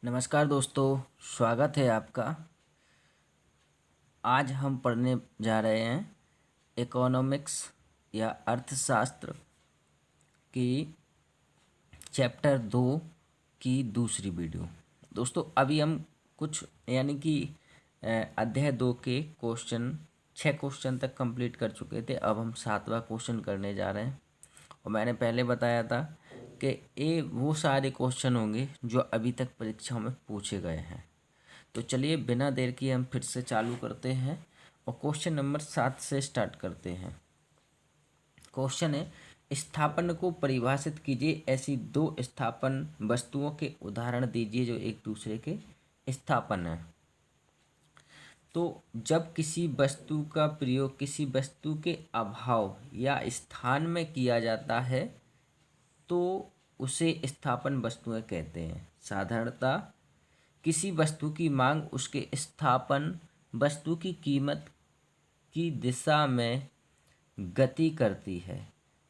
नमस्कार दोस्तों, स्वागत है आपका। आज हम पढ़ने जा रहे हैं इकोनॉमिक्स या अर्थशास्त्र की चैप्टर 2 की दूसरी वीडियो। दोस्तों अभी हम कुछ यानी कि अध्याय 2 के क्वेश्चन 6 क्वेश्चन तक कंप्लीट कर चुके थे। अब हम 7वां क्वेश्चन करने जा रहे हैं। और मैंने पहले बताया था कि ये वो सारे क्वेश्चन होंगे जो अभी तक परीक्षा में पूछे गए हैं। तो चलिए बिना देर किए हम फिर से चालू करते हैं और क्वेश्चन नंबर 7 से स्टार्ट करते हैं। क्वेश्चन है, स्थापन को परिभाषित कीजिए। ऐसी दो स्थापन वस्तुओं के उदाहरण दीजिए जो एक दूसरे के स्थापन है। तो जब किसी वस्तु का प्रयोग किसी वस्तु के अभाव या स्थान में किया जाता है तो उसे स्थापन वस्तुएं कहते हैं। साधारणतः किसी वस्तु की मांग उसके स्थापन वस्तु की कीमत की दिशा में गति करती है।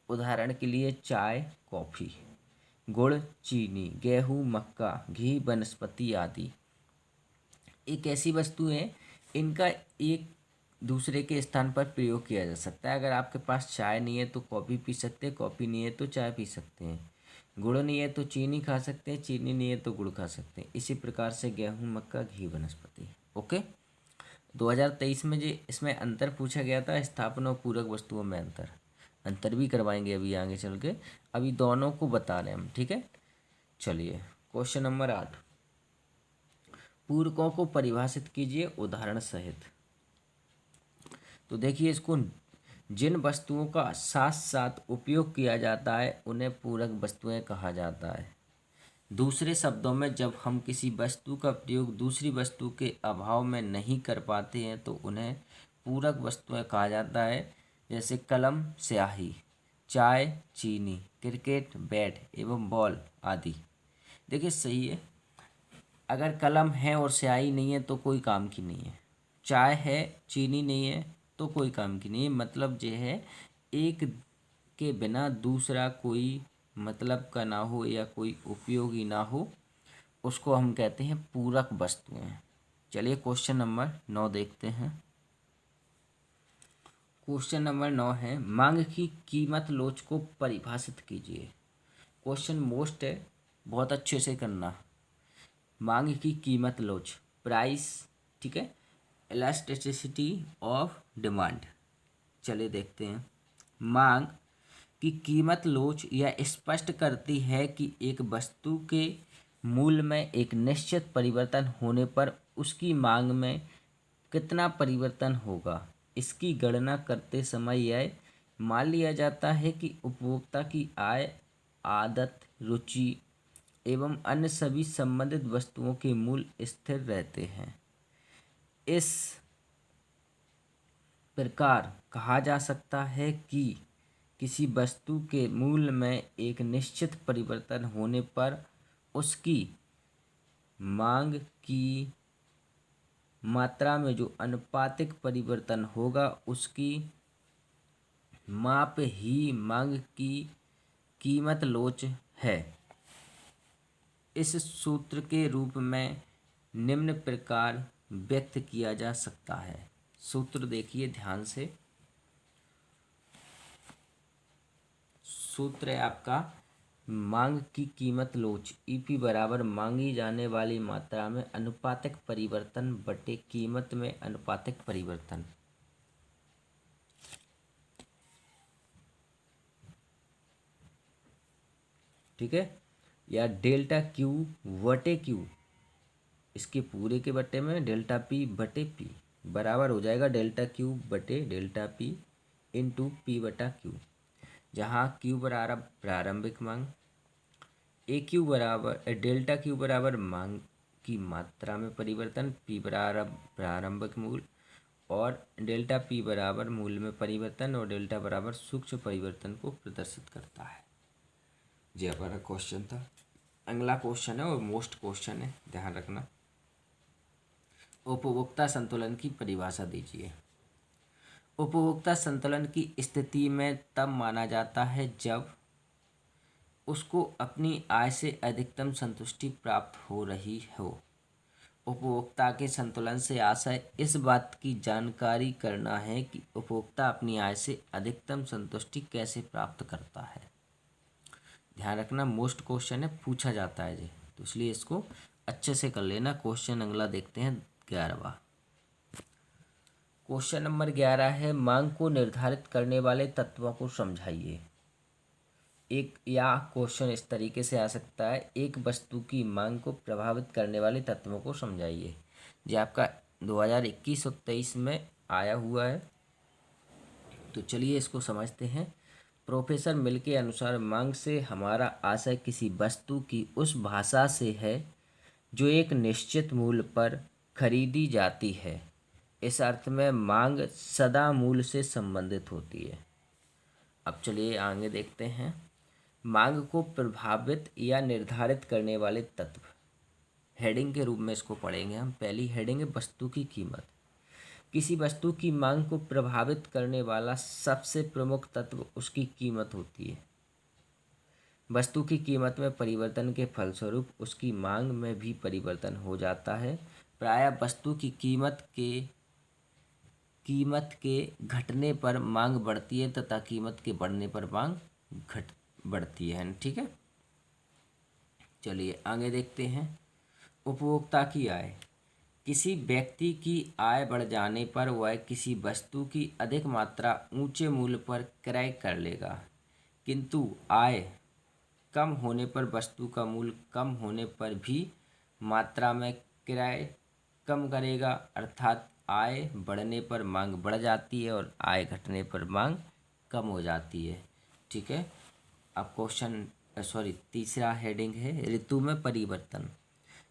उदाहरण के लिए चाय, कॉफ़ी, गुड़, चीनी, गेहूँ, मक्का, घी, वनस्पति आदि एक ऐसी वस्तु है इनका एक दूसरे के स्थान पर प्रयोग किया जा सकता है। अगर आपके पास चाय नहीं है तो कॉफ़ी पी सकते हैं, कॉफ़ी नहीं है तो चाय पी सकते हैं, गुड़ नहीं है तो चीनी खा सकते हैं, चीनी नहीं है तो गुड़ खा सकते हैं। इसी प्रकार से गेहूँ, मक्का, घी, वनस्पति। ओके। 2023 में जो इसमें अंतर पूछा गया था, स्थापन और पूरक वस्तुओं में अंतर भी करवाएंगे अभी आगे चल के। अभी दोनों को बता रहे हैं हम, ठीक है। चलिए क्वेश्चन नंबर 8, पूरकों को परिभाषित कीजिए उदाहरण सहित। तो देखिए इसको, जिन वस्तुओं का साथ साथ उपयोग किया जाता है उन्हें पूरक वस्तुएं कहा जाता है। दूसरे शब्दों में जब हम किसी वस्तु का प्रयोग दूसरी वस्तु के अभाव में नहीं कर पाते हैं तो उन्हें पूरक वस्तुएं कहा जाता है। जैसे कलम, स्याही, चाय, चीनी, क्रिकेट, बैट एवं बॉल आदि। देखिए सही है, अगर कलम है और स्याही नहीं है तो कोई काम की नहीं है, चाय है चीनी नहीं है तो कोई काम की नहीं है। मतलब जो है एक के बिना दूसरा कोई मतलब का ना हो या कोई उपयोगी ना हो, उसको हम कहते हैं पूरक वस्तुएं। चलिए क्वेश्चन नंबर 9 देखते हैं। क्वेश्चन नंबर 9 है, मांग की कीमत लोच को परिभाषित कीजिए। क्वेश्चन मोस्ट है, बहुत अच्छे से करना। मांग की कीमत लोच, प्राइस, ठीक है, इलास्टिसिटी ऑफ डिमांड। चलिए देखते हैं। मांग की कीमत लोच यह स्पष्ट करती है कि एक वस्तु के मूल्य में एक निश्चित परिवर्तन होने पर उसकी मांग में कितना परिवर्तन होगा। इसकी गणना करते समय यह मान लिया जाता है कि उपभोक्ता की आय, आदत, रुचि एवं अन्य सभी संबंधित वस्तुओं के मूल्य स्थिर रहते हैं। इस प्रकार कहा जा सकता है कि किसी वस्तु के मूल्य में एक निश्चित परिवर्तन होने पर उसकी मांग की मात्रा में जो अनुपातिक परिवर्तन होगा उसकी माप ही मांग की कीमत लोच है। इस सूत्र के रूप में निम्न प्रकार व्यक्त किया जा सकता है। सूत्र देखिए ध्यान से। सूत्र है आपका, मांग की कीमत लोच ईपी बराबर मांगी जाने वाली मात्रा में अनुपातिक परिवर्तन बटे कीमत में अनुपातिक परिवर्तन। ठीक है, या डेल्टा क्यू बटे क्यू, इसके पूरे के बटे में डेल्टा पी बटे पी बराबर हो जाएगा डेल्टा क्यू बटे डेल्टा पी इंटू पी बटा क्यू, जहाँ क्यू बराबर प्रारंभिक मांग, ए क्यू बराबर डेल्टा क्यू बराबर मांग की मात्रा में परिवर्तन, पी बराबर प्रारंभिक मूल्य और डेल्टा पी बराबर मूल्य में परिवर्तन और डेल्टा बराबर सूक्ष्म परिवर्तन को प्रदर्शित करता है। जी हमारा क्वेश्चन था। अगला क्वेश्चन है और मोस्ट क्वेश्चन है, ध्यान रखना। उपभोक्ता संतुलन की परिभाषा दीजिए। उपभोक्ता संतुलन की स्थिति में तब माना जाता है जब उसको अपनी आय से अधिकतम संतुष्टि प्राप्त हो रही हो। उपभोक्ता के संतुलन से आशय इस बात की जानकारी करना है कि उपभोक्ता अपनी आय से अधिकतम संतुष्टि कैसे प्राप्त करता है। ध्यान रखना, मोस्ट क्वेश्चन है, पूछा जाता है जी, तो इसलिए इसको अच्छे से कर लेना। क्वेश्चन अगला देखते हैं 11वां। क्वेश्चन नंबर 11 है, मांग को निर्धारित करने वाले तत्वों को समझाइए। एक या क्वेश्चन इस तरीके से आ सकता है, एक वस्तु की मांग को प्रभावित करने वाले तत्वों को समझाइए। ये आपका 2021 और 23 में आया हुआ है। तो चलिए इसको समझते हैं। प्रोफेसर मिल के अनुसार मांग से हमारा आशय किसी वस्तु की उस भाषा से है जो एक निश्चित मूल्य पर खरीदी जाती है। इस अर्थ में मांग सदा मूल्य से संबंधित होती है। अब चलिए आगे देखते हैं। मांग को प्रभावित या निर्धारित करने वाले तत्व, हेडिंग के रूप में इसको पढ़ेंगे हम। पहली हेडिंग है वस्तु की कीमत। किसी वस्तु की मांग को प्रभावित करने वाला सबसे प्रमुख तत्व उसकी कीमत होती है। वस्तु की कीमत में परिवर्तन के फलस्वरूप उसकी मांग में भी परिवर्तन हो जाता है। प्रायः वस्तु की कीमत के घटने पर मांग बढ़ती है तथा कीमत के बढ़ने पर मांग बढ़ती है। ठीक है, चलिए आगे देखते हैं। उपभोक्ता की आय। किसी व्यक्ति की आय बढ़ जाने पर वह किसी वस्तु की अधिक मात्रा ऊंचे मूल्य पर क्रय कर लेगा, किंतु आय कम होने पर वस्तु का मूल्य कम होने पर भी मात्रा में क्रय कम करेगा। अर्थात आय बढ़ने पर मांग बढ़ जाती है और आय घटने पर मांग कम हो जाती है। ठीक है, अब तीसरा हेडिंग है ऋतु में परिवर्तन।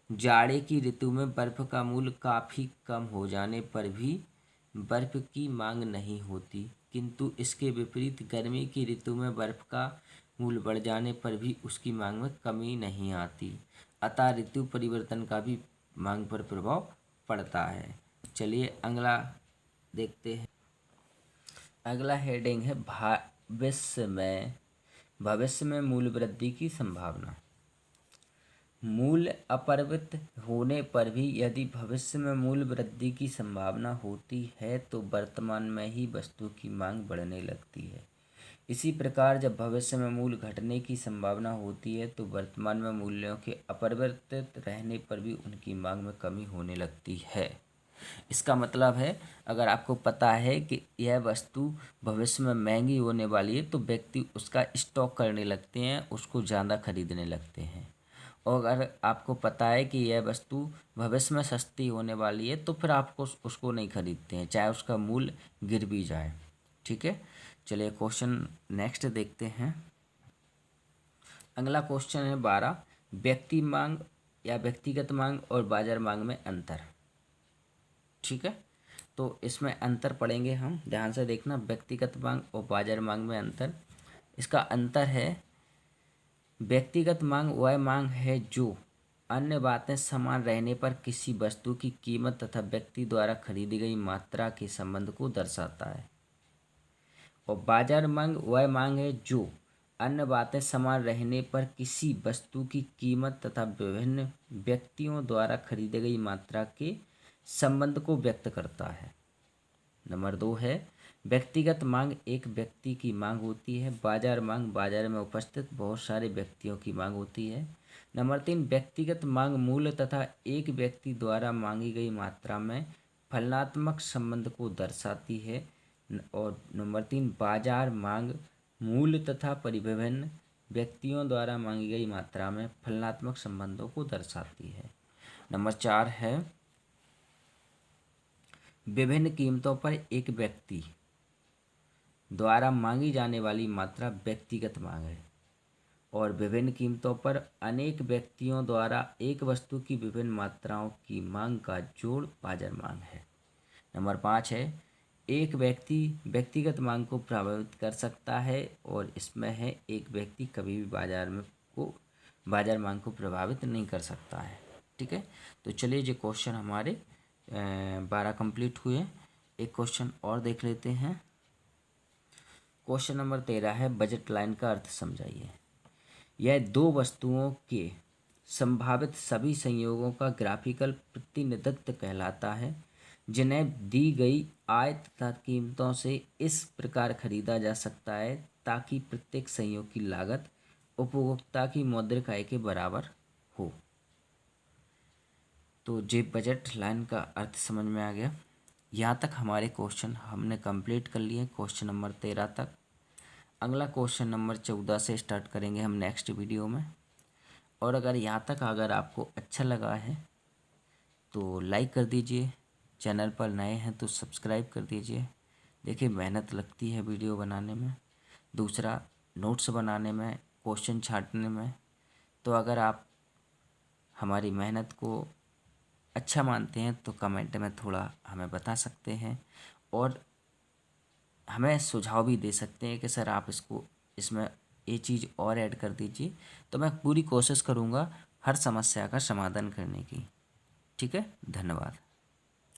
जाड़े की ऋतु में बर्फ का मूल्य काफ़ी कम हो जाने पर भी बर्फ की मांग नहीं होती, किंतु इसके विपरीत गर्मी की ऋतु में बर्फ का मूल्य बढ़ जाने पर भी उसकी मांग में कमी नहीं आती। अतः ऋतु परिवर्तन का भी मांग पर प्रभाव पड़ता है। चलिए अगला देखते हैं। अगला हेडिंग है भविष्य में मूल्य वृद्धि की संभावना। मूल्य अपरिवर्तित होने पर भी यदि भविष्य में मूल्य वृद्धि की संभावना होती है तो वर्तमान में ही वस्तु की मांग बढ़ने लगती है। इसी प्रकार जब भविष्य में मूल्य घटने की संभावना होती है तो वर्तमान में मूल्यों के अपरिवर्तित रहने पर भी उनकी मांग में कमी होने लगती है। इसका मतलब है, अगर आपको पता है कि यह वस्तु भविष्य में महंगी होने वाली है तो व्यक्ति उसका स्टॉक करने लगते हैं, उसको ज़्यादा खरीदने लगते हैं। और अगर आपको पता है कि यह वस्तु भविष्य में सस्ती होने वाली है तो फिर आपको उसको नहीं खरीदते हैं, चाहे उसका मूल्य गिर भी जाए। ठीक है, चलिए क्वेश्चन नेक्स्ट देखते हैं। अगला क्वेश्चन है 12, व्यक्ति मांग या व्यक्तिगत मांग और बाजार मांग में अंतर। ठीक है, तो इसमें अंतर पढ़ेंगे हम, ध्यान से देखना। व्यक्तिगत मांग और बाजार मांग में अंतर। इसका अंतर है, व्यक्तिगत मांग वह मांग है जो अन्य बातें समान रहने पर किसी वस्तु की कीमत तथा व्यक्ति द्वारा खरीदी गई मात्रा के संबंध को दर्शाता है। और बाजार मांग वह मांग है जो अन्य बातें समान रहने पर किसी वस्तु की कीमत तथा विभिन्न व्यक्तियों द्वारा खरीदी गई मात्रा के संबंध को व्यक्त करता है। नंबर 2 है, व्यक्तिगत मांग एक व्यक्ति की मांग होती है। बाजार मांग बाजार में उपस्थित बहुत सारे व्यक्तियों की मांग होती है। नंबर 3, व्यक्तिगत मांग मूल्य तथा एक व्यक्ति द्वारा मांगी गई मात्रा में फलनात्मक संबंध को दर्शाती है। और नंबर 3, बाजार मांग मूल्य तथा विभिन्न व्यक्तियों द्वारा मांगी गई मात्रा में फलनात्मक संबंधों को दर्शाती है। नंबर 4 है, विभिन्न कीमतों पर एक व्यक्ति द्वारा मांगी जाने वाली मात्रा व्यक्तिगत मांग है और विभिन्न कीमतों पर अनेक व्यक्तियों द्वारा एक वस्तु की विभिन्न मात्राओं की मांग का जोड़ बाजार मांग है। नंबर 5 है, एक व्यक्ति व्यक्तिगत मांग को प्रभावित कर सकता है और इसमें है एक व्यक्ति कभी भी बाजार मांग को प्रभावित नहीं कर सकता है। ठीक है, तो चलिए जो क्वेश्चन हमारे 12 कंप्लीट हुए। एक क्वेश्चन और देख लेते हैं। क्वेश्चन नंबर 13 है, बजट लाइन का अर्थ समझाइए। यह दो वस्तुओं के संभावित सभी संयोगों का ग्राफिकल प्रतिनिधित्व कहलाता है, जिन्हें दी गई आय तथा कीमतों से इस प्रकार खरीदा जा सकता है ताकि प्रत्येक संयोग की लागत उपभोक्ता की मौद्रिक आय के बराबर हो। तो जे बजट लाइन का अर्थ समझ में आ गया। यहाँ तक हमारे क्वेश्चन हमने कंप्लीट कर लिए, क्वेश्चन नंबर 13 तक। अगला क्वेश्चन नंबर 14 से स्टार्ट करेंगे हम नेक्स्ट वीडियो में। और अगर आपको अच्छा लगा है तो लाइक कर दीजिए, चैनल पर नए हैं तो सब्सक्राइब कर दीजिए। देखिए मेहनत लगती है वीडियो बनाने में, दूसरा नोट्स बनाने में, क्वेश्चन छांटने में। तो अगर आप हमारी मेहनत को अच्छा मानते हैं तो कमेंट में थोड़ा हमें बता सकते हैं और हमें सुझाव भी दे सकते हैं कि सर आप इसमें ये चीज़ और ऐड कर दीजिए। तो मैं पूरी कोशिश करूँगा हर समस्या का समाधान करने की। ठीक है, धन्यवाद।